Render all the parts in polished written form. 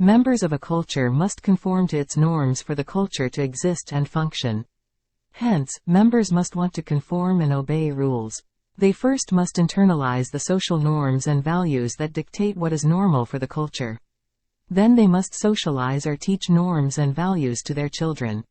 Members of a culture must conform to its norms for the culture to exist and function. Hence, members must want to conform and obey rules. They first must internalize the social norms and values that dictate what is normal for the culture. Then they must socialize or teach norms and values to their children.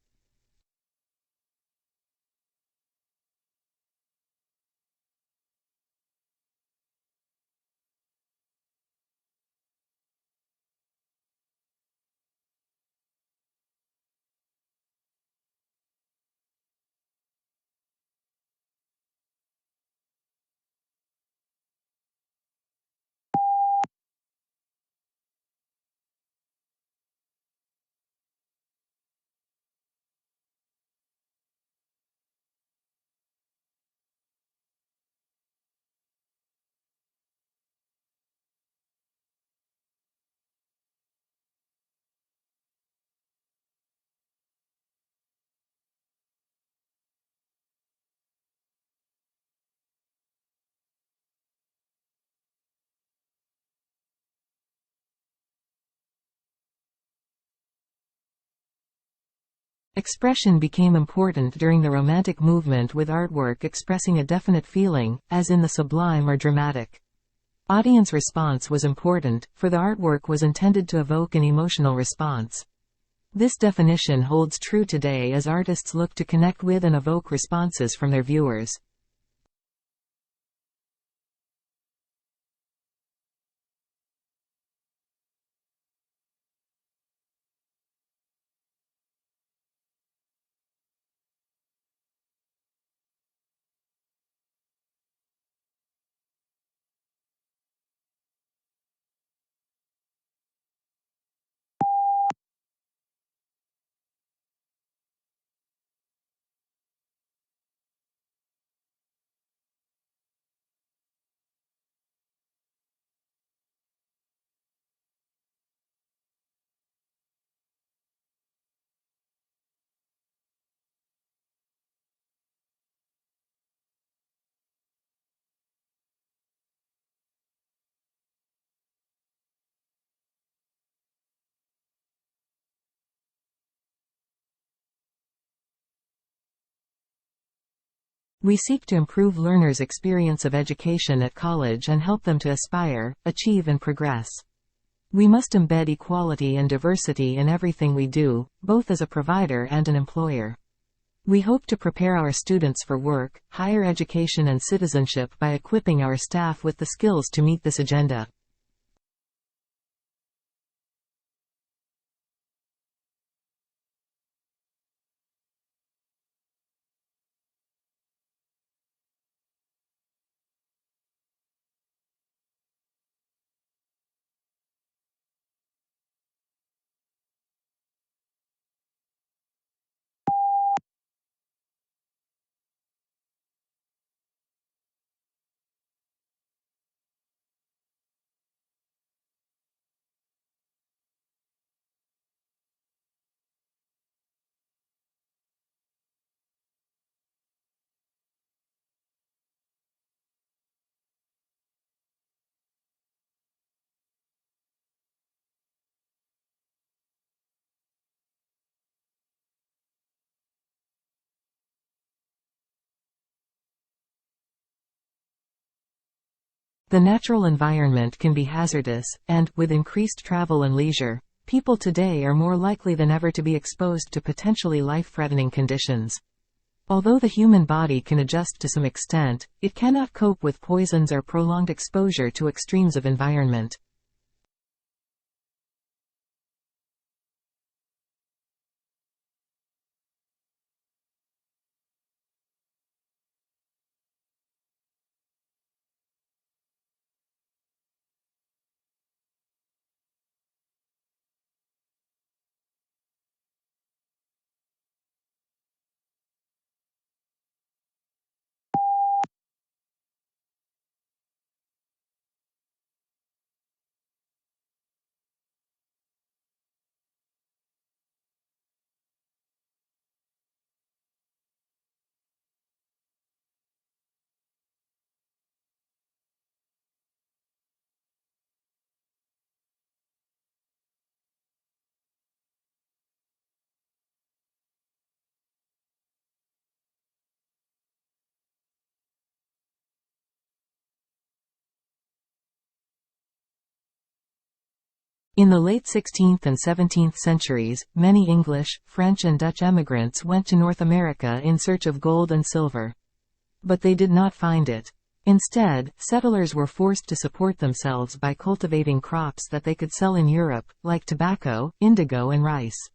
Expression became important during the Romantic movement, with artwork expressing a definite feeling, as in the sublime or dramatic. Audience response was important, for the artwork was intended to evoke an emotional response. This definition holds true today as artists look to connect with and evoke responses from their viewers. We seek to improve learners' experience of education at college and help them to aspire, achieve and progress. We must embed equality and diversity in everything we do, both as a provider and an employer. We hope to prepare our students for work, higher education and citizenship by equipping our staff with the skills to meet this agenda. The natural environment can be hazardous, and, with increased travel and leisure, people today are more likely than ever to be exposed to potentially life-threatening conditions. Although the human body can adjust to some extent, it cannot cope with poisons or prolonged exposure to extremes of environment. In the late 16th and 17th centuries, many English, French and Dutch emigrants went to North America in search of gold and silver. But they did not find it. Instead, settlers were forced to support themselves by cultivating crops that they could sell in Europe, like tobacco, indigo and rice.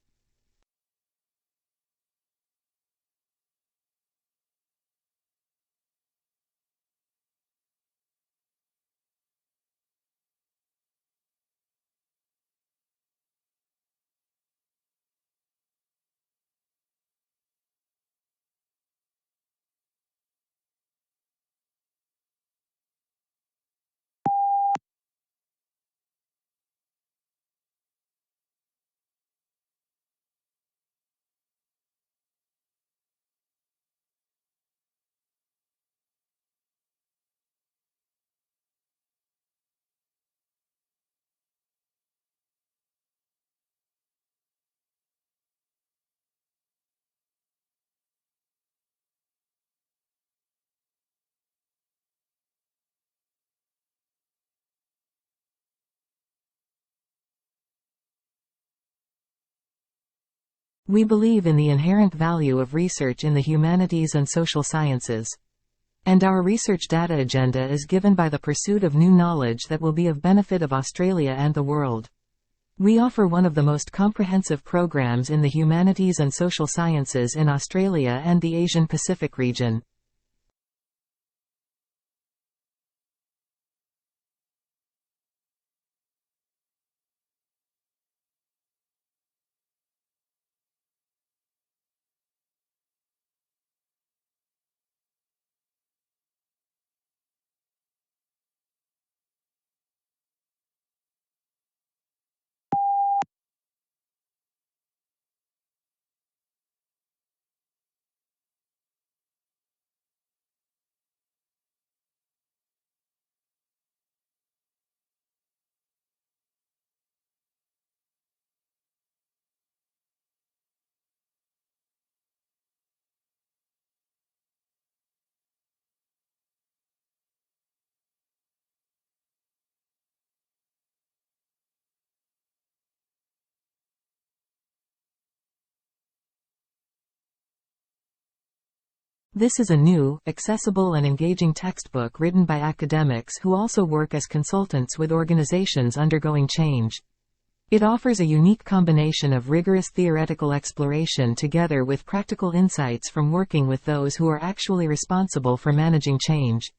We believe in the inherent value of research in the humanities and social sciences. And our research data agenda is given by the pursuit of new knowledge that will be of benefit of Australia and the world. We offer one of the most comprehensive programs in the humanities and social sciences in Australia and the Asian Pacific region. This is a new, accessible and engaging textbook written by academics who also work as consultants with organizations undergoing change. It offers a unique combination of rigorous theoretical exploration together with practical insights from working with those who are actually responsible for managing change.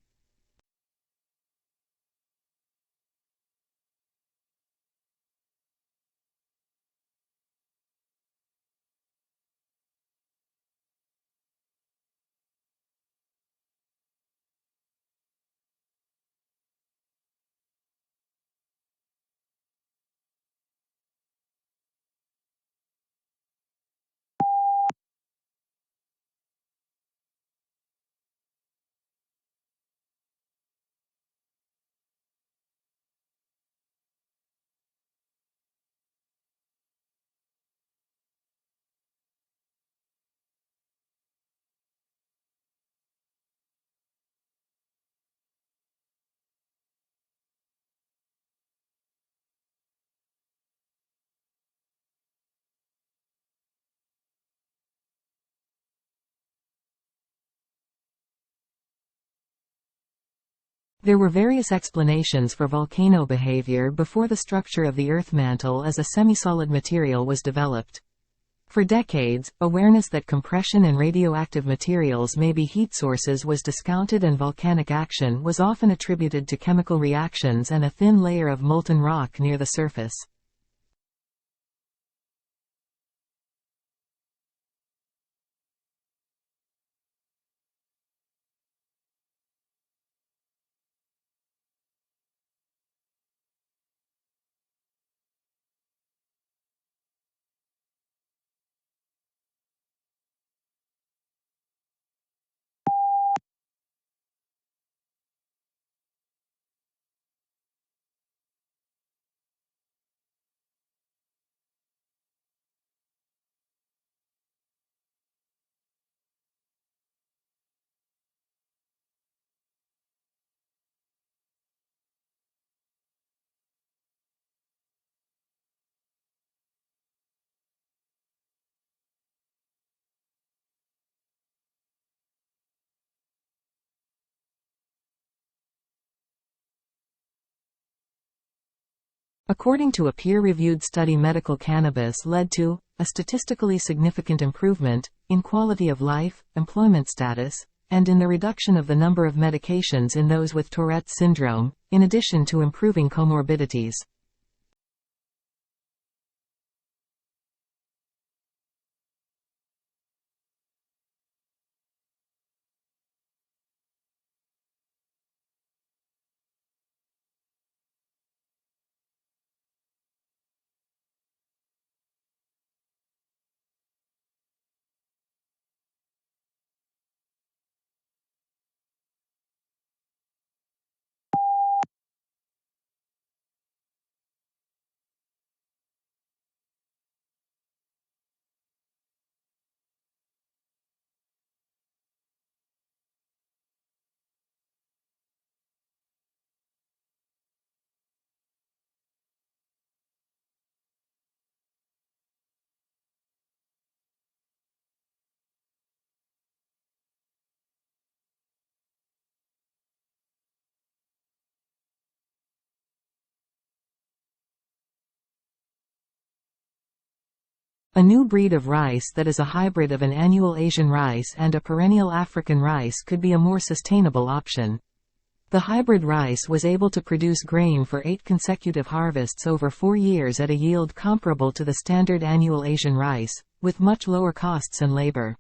There were various explanations for volcano behavior before the structure of the Earth mantle as a semi-solid material was developed. For decades, awareness that compression and radioactive materials may be heat sources was discounted, and volcanic action was often attributed to chemical reactions and a thin layer of molten rock near the surface. According to a peer-reviewed study, medical cannabis led to a statistically significant improvement in quality of life, employment status, and in the reduction of the number of medications in those with Tourette's syndrome, in addition to improving comorbidities. A new breed of rice that is a hybrid of an annual Asian rice and a perennial African rice could be a more sustainable option. The hybrid rice was able to produce grain for 8 consecutive harvests over 4 years at a yield comparable to the standard annual Asian rice, with much lower costs and labor.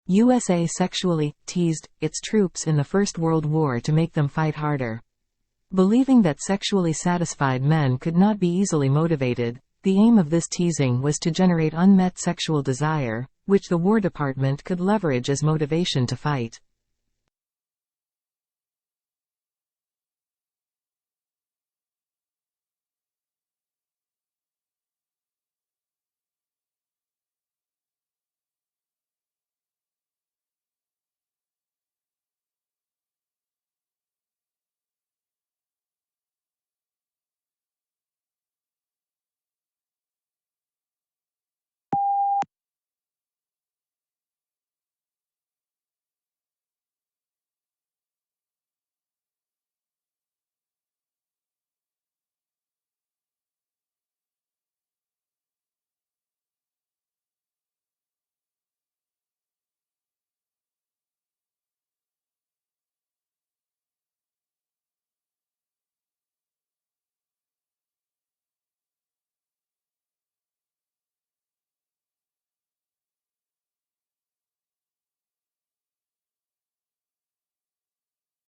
USA sexually teased its troops in the First World War to make them fight harder. Believing that sexually satisfied men could not be easily motivated, the aim of this teasing was to generate unmet sexual desire, which the War Department could leverage as motivation to fight.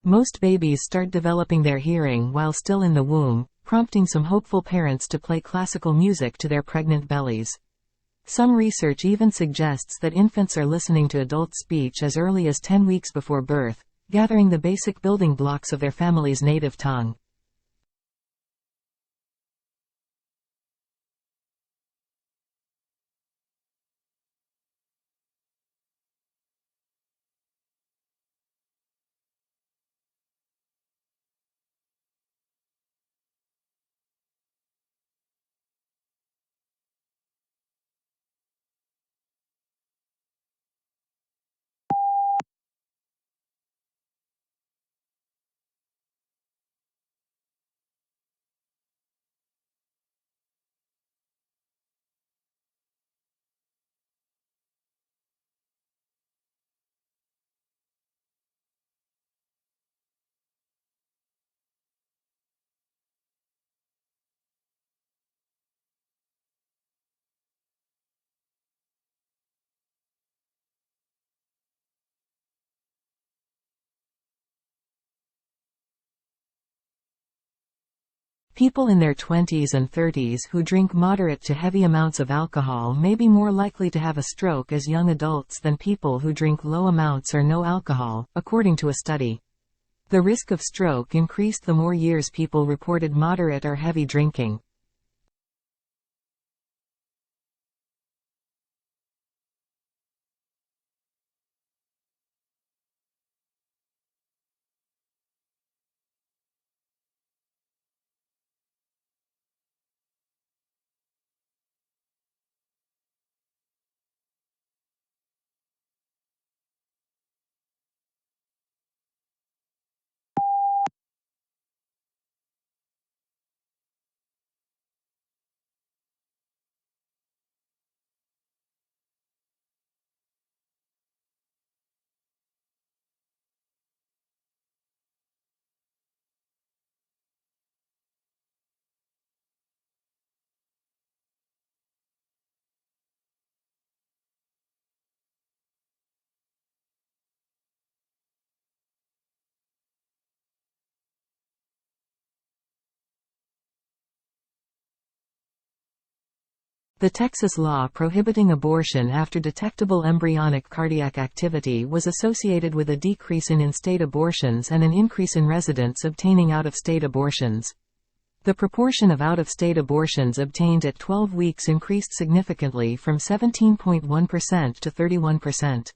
Most babies start developing their hearing while still in the womb, prompting some hopeful parents to play classical music to their pregnant bellies. Some research even suggests that infants are listening to adult speech as early as 10 weeks before birth, gathering the basic building blocks of their family's native tongue. People in their 20s and 30s who drink moderate to heavy amounts of alcohol may be more likely to have a stroke as young adults than people who drink low amounts or no alcohol, according to a study. The risk of stroke increased the more years people reported moderate or heavy drinking. The Texas law prohibiting abortion after detectable embryonic cardiac activity was associated with a decrease in in-state abortions and an increase in residents obtaining out-of-state abortions. The proportion of out-of-state abortions obtained at 12 weeks increased significantly from 17.1% to 31%.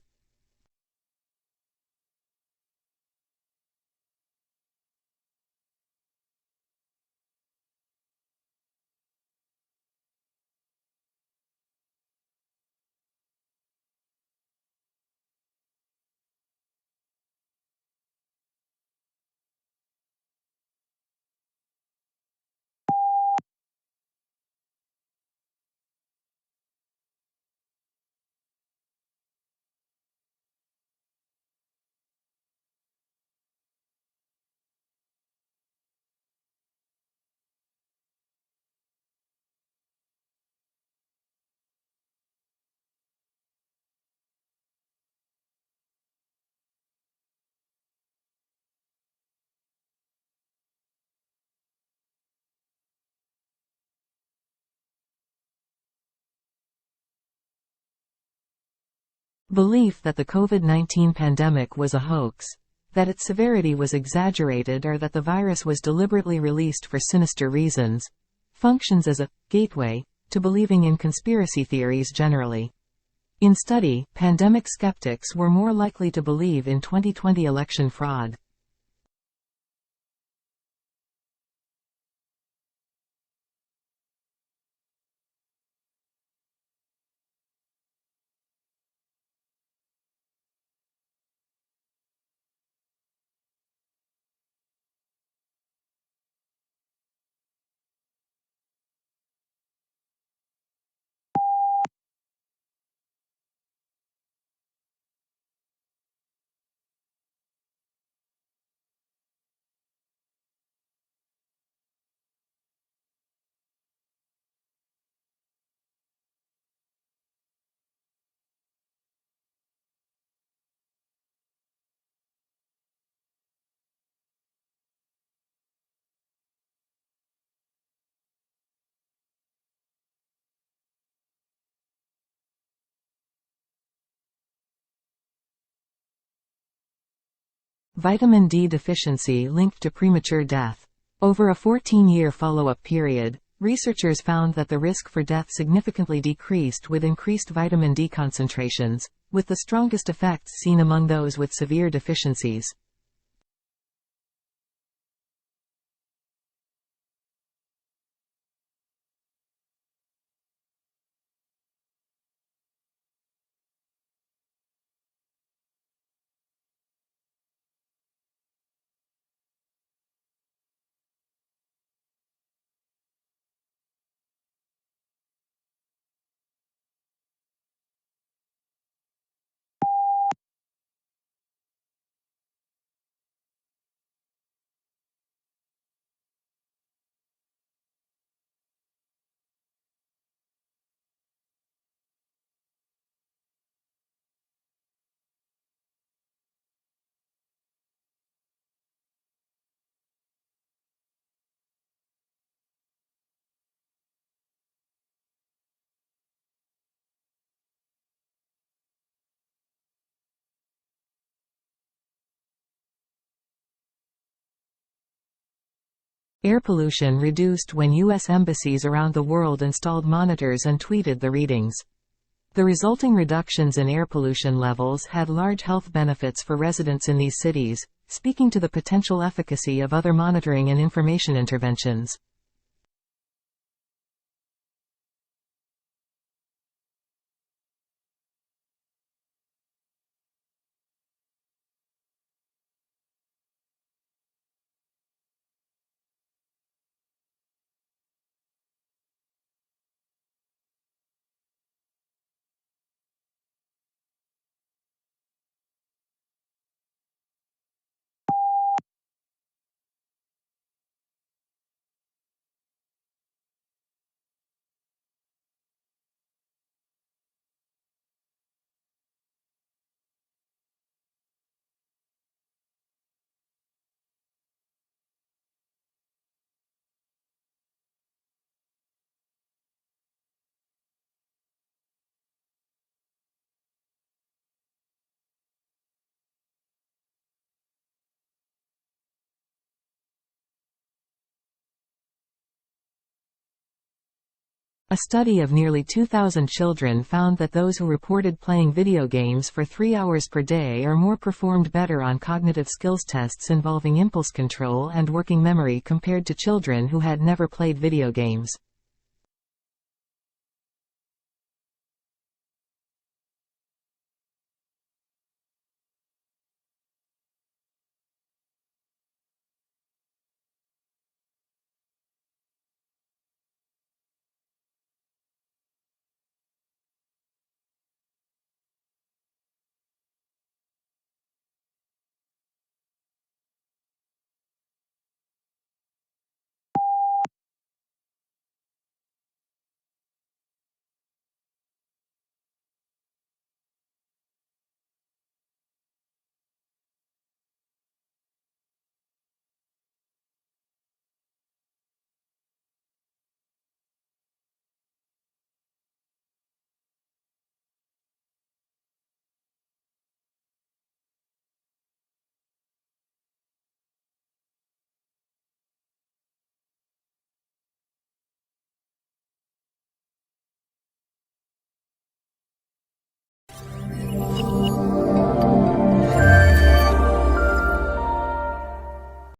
Belief that the COVID-19 pandemic was a hoax, that its severity was exaggerated or that the virus was deliberately released for sinister reasons, functions as a gateway to believing in conspiracy theories generally. In study, pandemic skeptics were more likely to believe in 2020 election fraud. Vitamin D deficiency linked to premature death. Over a 14-year follow-up period, researchers found that the risk for death significantly decreased with increased vitamin D concentrations, with the strongest effects seen among those with severe deficiencies. Air pollution reduced when U.S. embassies around the world installed monitors and tweeted the readings. The resulting reductions in air pollution levels had large health benefits for residents in these cities, speaking to the potential efficacy of other monitoring and information interventions. A study of nearly 2,000 children found that those who reported playing video games for 3 hours per day or more performed better on cognitive skills tests involving impulse control and working memory compared to children who had never played video games.